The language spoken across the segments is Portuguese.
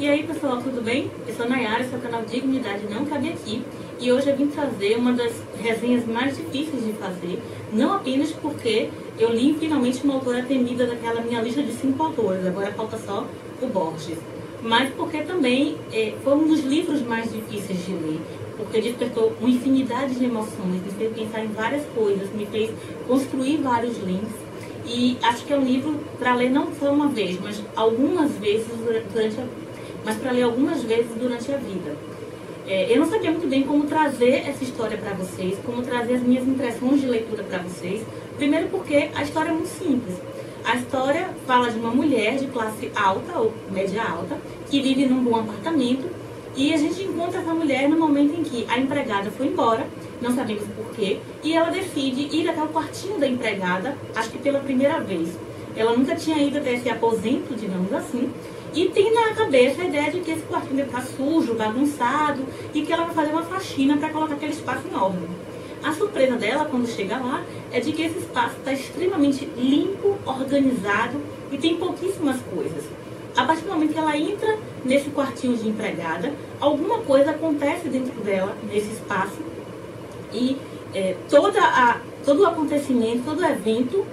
E aí pessoal, tudo bem? Eu sou a Nayara, seu canal Dignidade Não Cabe Aqui. E hoje eu vim trazer uma das resenhas mais difíceis de fazer. Não apenas porque eu li finalmente uma autora temida daquela minha lista de 5 autores. Agora falta só o Borges. Mas porque também foi um dos livros mais difíceis de ler. Porque despertou uma infinidade de emoções, me fez pensar em várias coisas, me fez construir vários links. E acho que é um livro para ler não só uma vez, mas algumas vezes para ler algumas vezes durante a vida. Eu não sabia muito bem como trazer essa história para vocês, como trazer as minhas impressões de leitura para vocês. Primeiro porque a história é muito simples. A história fala de uma mulher de classe alta ou média alta que vive num bom apartamento e a gente encontra essa mulher no momento em que a empregada foi embora, não sabemos porquê, e ela decide ir até o quartinho da empregada, acho que pela primeira vez. Ela nunca tinha ido até esse aposento, digamos assim, e tem na cabeça a ideia de que esse quartinho deve estar sujo, bagunçado, e que ela vai fazer uma faxina para colocar aquele espaço em ordem. A surpresa dela, quando chega lá, é de que esse espaço está extremamente limpo, organizado e tem pouquíssimas coisas. A partir do momento que ela entra nesse quartinho de empregada, alguma coisa acontece dentro dela, nesse espaço, e todo o acontecimento, todo o evento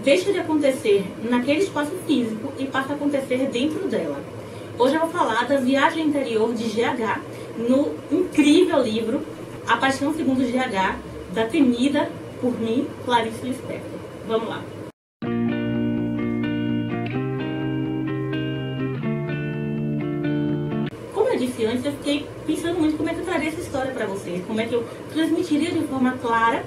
deixa de acontecer naquele espaço físico e passa a acontecer dentro dela. Hoje eu vou falar da viagem interior de GH, no incrível livro A Paixão Segundo GH, da temida por mim, Clarice Lispector. Vamos lá. Como eu disse antes, eu fiquei pensando muito como é que eu traria essa história para vocês, como é que eu transmitiria de forma clara,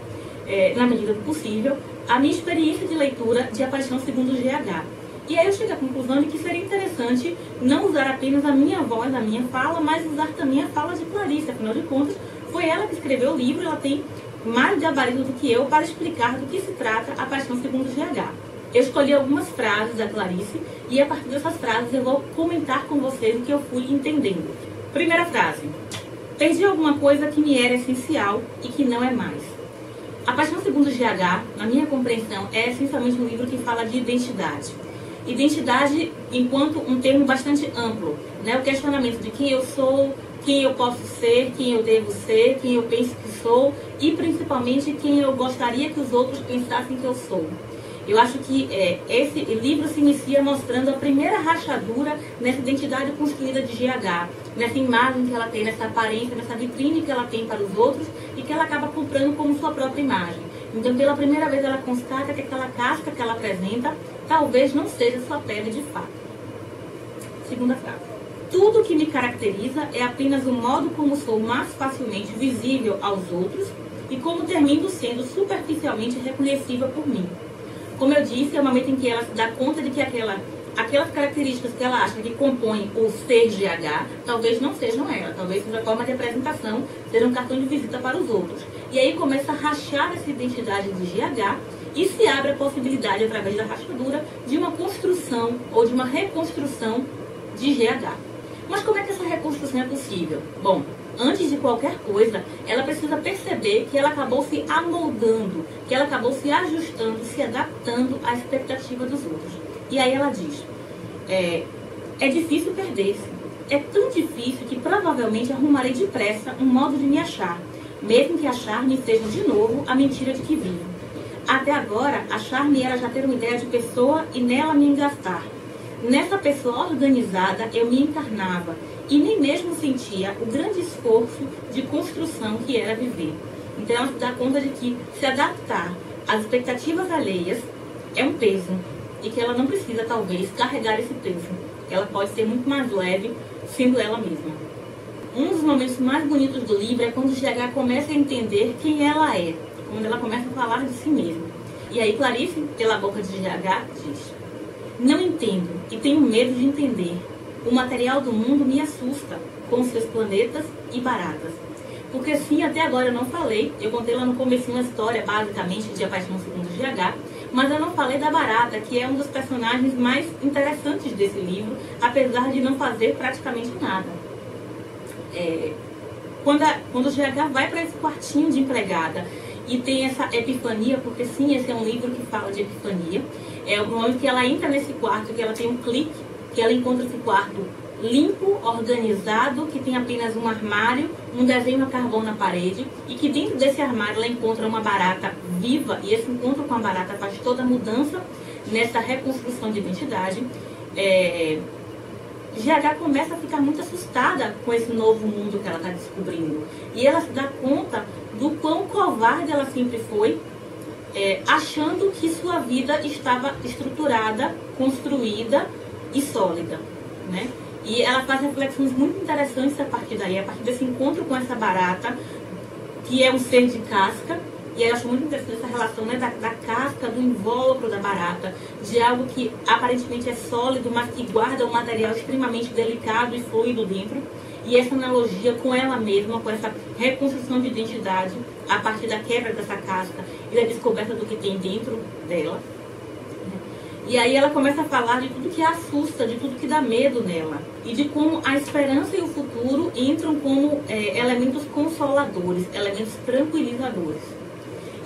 na medida do possível, a minha experiência de leitura de A Paixão Segundo GH. E aí eu cheguei à conclusão de que seria interessante não usar apenas a minha voz, a minha fala, mas usar também a fala de Clarice. Afinal de contas, foi ela que escreveu o livro, ela tem mais gabarito do que eu para explicar do que se trata A Paixão Segundo GH. Eu escolhi algumas frases da Clarice e a partir dessas frases eu vou comentar com vocês o que eu fui entendendo. Primeira frase. Perdi alguma coisa que me era essencial e que não é mais. A Paixão Segundo GH, na minha compreensão, é essencialmente um livro que fala de identidade. Identidade enquanto um termo bastante amplo, né? O questionamento de quem eu sou, quem eu posso ser, quem eu devo ser, quem eu penso que sou e principalmente quem eu gostaria que os outros pensassem que eu sou. Eu acho que esse livro se inicia mostrando a primeira rachadura nessa identidade construída de GH, nessa imagem que ela tem, nessa aparência, nessa vitrine que ela tem para os outros e que ela acaba comprando como sua própria imagem. Então, pela primeira vez, ela constata que aquela casca que ela apresenta talvez não seja sua pele de fato. Segunda frase. Tudo que me caracteriza é apenas o modo como sou mais facilmente visível aos outros e como termino sendo superficialmente reconhecível por mim. Como eu disse, é o momento em que ela se dá conta de que aquelas características que ela acha que compõem o ser GH, talvez não sejam ela, talvez seja a forma de apresentação, seja um cartão de visita para os outros. E aí começa a rachar essa identidade de GH e se abre a possibilidade, através da rachadura, de uma construção ou de uma reconstrução de GH. Mas como é que essa reconstrução é possível? Bom, antes de qualquer coisa, ela precisa perceber que ela acabou se amoldando, que ela acabou se ajustando, se adaptando à expectativa dos outros. E aí ela diz, é difícil perder-se. É tão difícil que provavelmente arrumarei depressa um modo de me achar, mesmo que achar-me seja de novo a mentira de que vivo. Até agora, achar-me era já ter uma ideia de pessoa e nela me engastar. Nessa pessoa organizada eu me encarnava e nem mesmo sentia o grande esforço de construção que era viver. Então ela se dá conta de que se adaptar às expectativas alheias é um peso e que ela não precisa talvez carregar esse peso. Ela pode ser muito mais leve sendo ela mesma. Um dos momentos mais bonitos do livro é quando GH começa a entender quem ela é, quando ela começa a falar de si mesma. E aí Clarice, pela boca de GH, diz: não entendo e tenho medo de entender. O material do mundo me assusta, com seus planetas e baratas. Porque sim, até agora eu não falei, eu contei lá no comecinho a história, basicamente, de A Paixão Segundo GH, mas eu não falei da barata, que é um dos personagens mais interessantes desse livro, apesar de não fazer praticamente nada. Quando o GH vai para esse quartinho de empregada e tem essa epifania, porque sim, esse é um livro que fala de epifania, é o momento que ela entra nesse quarto, que ela tem um clique, que ela encontra esse quarto limpo, organizado, que tem apenas um armário, um desenho a carvão na parede, e que dentro desse armário ela encontra uma barata viva, e esse encontro com a barata faz toda a mudança nessa reconstrução de identidade. GH começa a ficar muito assustada com esse novo mundo que ela está descobrindo. E ela se dá conta do quão covarde ela sempre foi, achando que sua vida estava estruturada, construída e sólida, né? E ela faz reflexões muito interessantes a partir daí, a partir desse encontro com essa barata, que é um ser de casca. E eu acho muito interessante essa relação, né, da casca, do invólucro da barata, de algo que aparentemente é sólido, mas que guarda um material extremamente delicado e fluido dentro. E essa analogia com ela mesma, com essa reconstrução de identidade a partir da quebra dessa casca e da descoberta do que tem dentro dela. E aí ela começa a falar de tudo que assusta, de tudo que dá medo nela. E de como a esperança e o futuro entram como elementos consoladores, elementos tranquilizadores.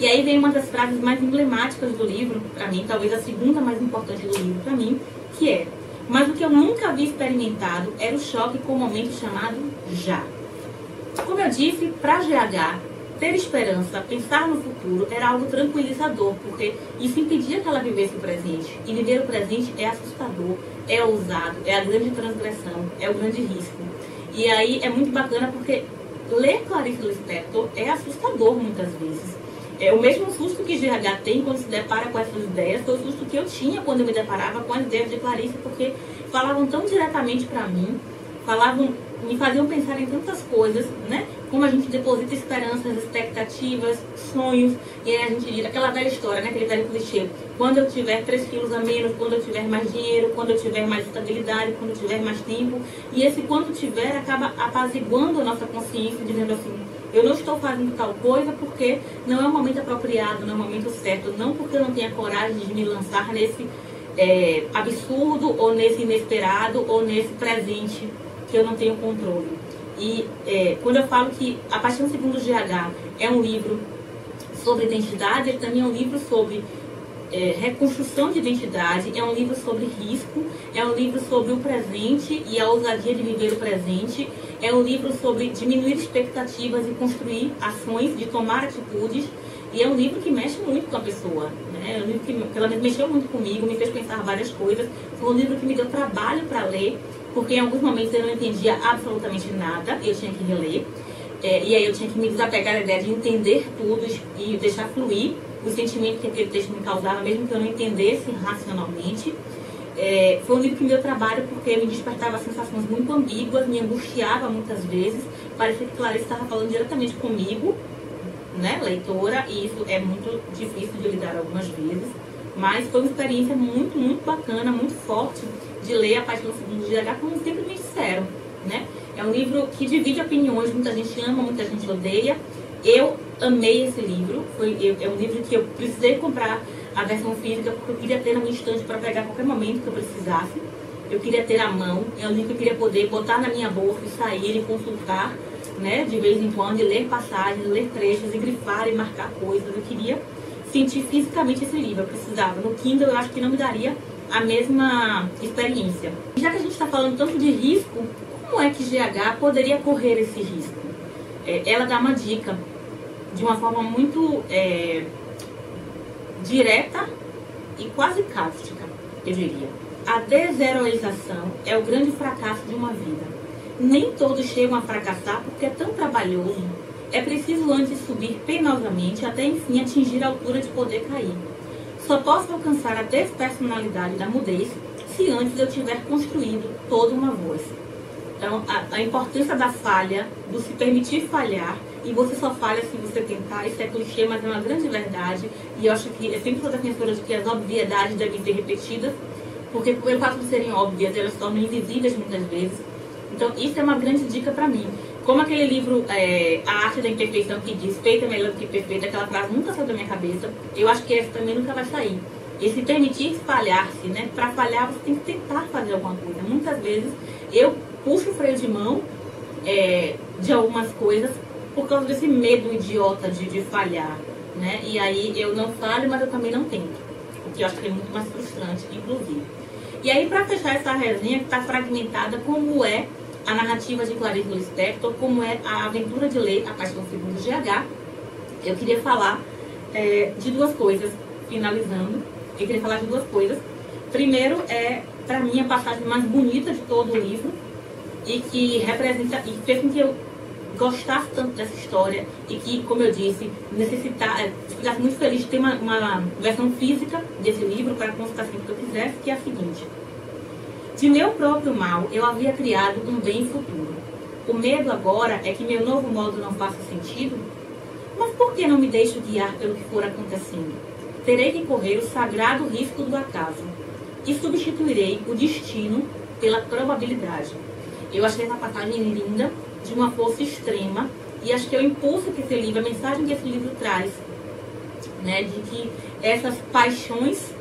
E aí vem uma das frases mais emblemáticas do livro, para mim, talvez a segunda mais importante do livro para mim, que é: mas o que eu nunca havia experimentado era o choque com o momento chamado já. Como eu disse, para GH, ter esperança, pensar no futuro, era algo tranquilizador, porque isso impedia que ela vivesse o presente. E viver o presente é assustador, é ousado, é a grande transgressão, é o grande risco. E aí é muito bacana porque ler Clarice Lispector é assustador muitas vezes. É o mesmo susto que GH tem quando se depara com essas ideias, foi o susto que eu tinha quando eu me deparava com as ideias de Clarice, porque falavam tão diretamente para mim, me faziam pensar em tantas coisas, né? Como a gente deposita esperanças, expectativas, sonhos, e aí a gente diz aquela velha história, né? Aquele velho clichê: quando eu tiver 3 quilos a menos, quando eu tiver mais dinheiro, quando eu tiver mais estabilidade, quando eu tiver mais tempo. E esse quando tiver acaba apaziguando a nossa consciência, dizendo assim: eu não estou fazendo tal coisa porque não é o momento apropriado, não é o momento certo, não porque eu não tenha coragem de me lançar nesse absurdo, ou nesse inesperado, ou nesse presente que eu não tenho controle. E quando eu falo que A Paixão Segundo GH é um livro sobre identidade, ele também é um livro sobre reconstrução de identidade, é um livro sobre risco, é um livro sobre o presente e a ousadia de viver o presente, é um livro sobre diminuir expectativas e construir ações, de tomar atitudes, e é um livro que mexe muito com a pessoa, né? É um livro que pelo menos mexeu muito comigo, me fez pensar várias coisas. Foi um livro que me deu trabalho para ler, porque em alguns momentos eu não entendia absolutamente nada, eu tinha que reler, e aí eu tinha que me desapegar da ideia de entender tudo e deixar fluir o sentimento que aquele texto me causava, mesmo que eu não entendesse racionalmente. Foi um livro que me deu trabalho porque me despertava sensações muito ambíguas, me angustiava muitas vezes, parecia que Clarice estava falando diretamente comigo, né, leitora, e isso é muito difícil de lidar algumas vezes, mas foi uma experiência muito, muito bacana, muito forte de ler A Paixão Segundo GH, como sempre me disseram, né? É um livro que divide opiniões, muita gente ama, muita gente odeia. Eu amei esse livro, é um livro que eu precisei comprar a versão física porque eu queria ter um instante para pegar a qualquer momento que eu precisasse. Eu queria ter à mão, é um livro que eu queria poder botar na minha bolsa e sair e consultar, né, de vez em quando, e ler passagens, ler trechos, e grifar e marcar coisas. Eu queria sentir fisicamente esse livro, eu precisava. No Kindle eu acho que não me daria a mesma experiência. Já que a gente está falando tanto de risco, como é que GH poderia correr esse risco? Ela dá uma dica de uma forma muito direta e quase cáustica, eu diria. A desheroização é o grande fracasso de uma vida. Nem todos chegam a fracassar porque é tão trabalhoso. É preciso antes subir penosamente até enfim atingir a altura de poder cair. Só posso alcançar a despersonalidade da mudez se antes eu tiver construído toda uma voz. Então, a importância da falha, do se permitir falhar, e você só falha se você tentar. Isso é clichê, mas é uma grande verdade. E eu acho que eu sempre sou defensora de que as obviedades devem ser repetidas, porque pelo fato de serem óbvias, elas se tornam invisíveis muitas vezes. Então, isso é uma grande dica para mim. Como aquele livro, A Arte da Imperfeição, que diz feita é melhor do que perfeita, aquela frase nunca saiu da minha cabeça. Eu acho que essa também nunca vai sair. E se permitir falhar-se, né? Para falhar, você tem que tentar fazer alguma coisa. Muitas vezes, eu puxo o freio de mão de algumas coisas por causa desse medo idiota de falhar, né? E aí eu não falho, mas eu também não tento. O que eu acho que é muito mais frustrante, inclusive. E aí, para fechar essa resenha, que está fragmentada, como é a narrativa de Clarice Lispector, como é a aventura de ler A Paixão Segundo GH, eu queria falar de duas coisas, finalizando. Eu queria falar de duas coisas. Primeiro, para mim, a passagem mais bonita de todo o livro, e que representa, e fez com que eu gostasse tanto dessa história, e que, como eu disse, ficasse muito feliz de ter uma versão física desse livro para consultar sempre que eu quisesse, que é a seguinte: de meu próprio mal, eu havia criado um bem futuro. O medo agora é que meu novo modo não faça sentido? Mas por que não me deixo guiar pelo que for acontecendo? Terei que correr o sagrado risco do acaso e substituirei o destino pela probabilidade. Eu achei essa passagem linda, de uma força extrema, e acho que é o impulso que esse livro, a mensagem que esse livro traz, né, de que essas paixões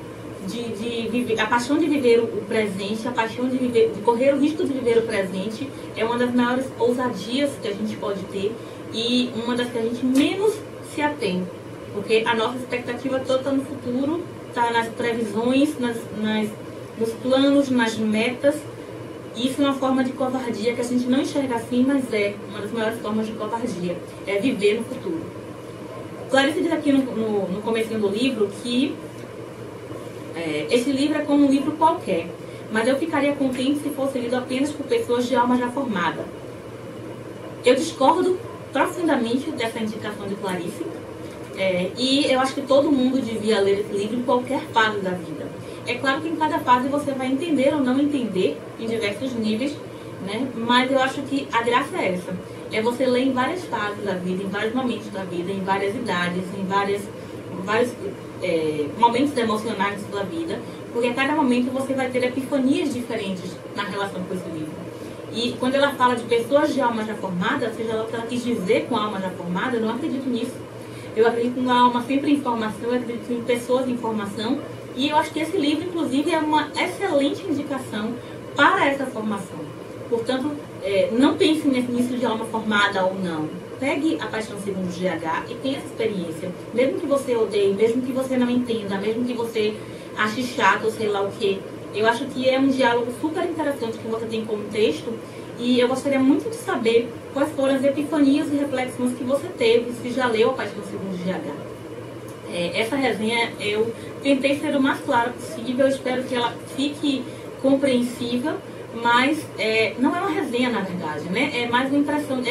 de viver, a paixão de viver o presente, a paixão de correr o risco de viver o presente, é uma das maiores ousadias que a gente pode ter e uma das que a gente menos se atém, porque a nossa expectativa toda está no futuro, está nas previsões, nos planos, nas metas. Isso é uma forma de covardia que a gente não enxerga assim, mas é uma das maiores formas de covardia, é viver no futuro. Clarice diz aqui no comecinho do livro que esse livro é como um livro qualquer, mas eu ficaria contente se fosse lido apenas por pessoas de alma já formada. Eu discordo profundamente dessa indicação de Clarice, e eu acho que todo mundo devia ler esse livro em qualquer fase da vida. É claro que em cada fase você vai entender ou não entender em diversos níveis, né? Mas eu acho que a graça é essa. É você ler em várias fases da vida, em vários momentos da vida, em várias idades, em vários momentos emocionais da vida, porque a cada momento você vai ter epifanias diferentes na relação com esse livro. E quando ela fala de pessoas de alma já formada, seja lá o que ela quis dizer com alma já formada, eu não acredito nisso. Eu acredito na alma sempre em formação, eu acredito em pessoas em formação. E eu acho que esse livro, inclusive, é uma excelente indicação para essa formação. Portanto, não pense nisso de alma formada ou não. Pegue A Paixão Segundo GH e tenha essa experiência. Mesmo que você odeie, mesmo que você não entenda, mesmo que você ache chato ou sei lá o quê. Eu acho que é um diálogo super interessante que você tem como texto. E eu gostaria muito de saber quais foram as epifanias e reflexões que você teve, se já leu A Paixão Segundo GH. Essa resenha eu tentei ser o mais claro possível, eu espero que ela fique compreensível, mas não é uma resenha na verdade, né? É mais uma impressão.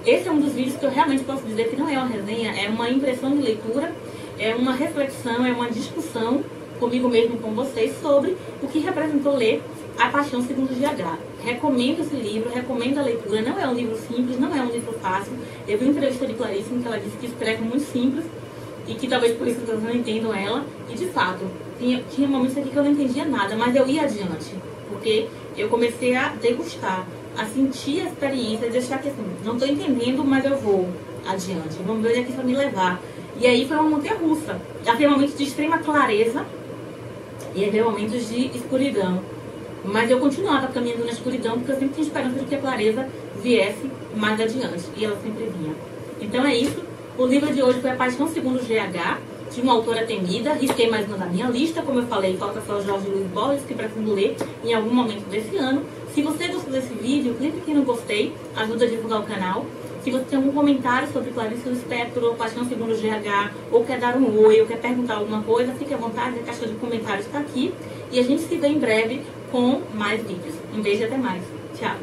Esse é um dos vídeos que eu realmente posso dizer que não é uma resenha, é uma impressão de leitura, é uma reflexão, é uma discussão comigo mesmo, com vocês, sobre o que representou ler A Paixão Segundo GH. Recomendo esse livro, recomendo a leitura. Não é um livro simples, não é um livro fácil. Eu vi uma entrevista de Clarice em que ela disse que escreve muito simples e que talvez por isso as pessoas não entendam ela. E de fato, tinha momentos aqui que eu não entendia nada, mas eu ia adiante, porque eu comecei a degustar, a sentir a experiência, a deixar que assim, não estou entendendo, mas eu vou adiante. Vamos ver onde é que isso vai me levar. E aí foi uma montanha-russa. Havia momentos de extrema clareza e havia momentos de escuridão. Mas eu continuava caminhando na escuridão, porque eu sempre tinha esperança de que a clareza viesse mais adiante. E ela sempre vinha. Então é isso. O livro de hoje foi A Paixão Segundo GH, de uma autora temida. Risquei mais uma da minha lista. Como eu falei, falta só o Jorge Luiz Borges, que pretendo ler em algum momento desse ano. Se você gostou desse vídeo, clique aqui no gostei. Ajuda a divulgar o canal. Se você tem algum comentário sobre Clarice Lispector ou Paixão Segundo GH, ou quer dar um oi, ou quer perguntar alguma coisa, fique à vontade, a caixa de comentários está aqui. E a gente se vê em breve com mais vídeos. Um beijo e até mais. Tchau!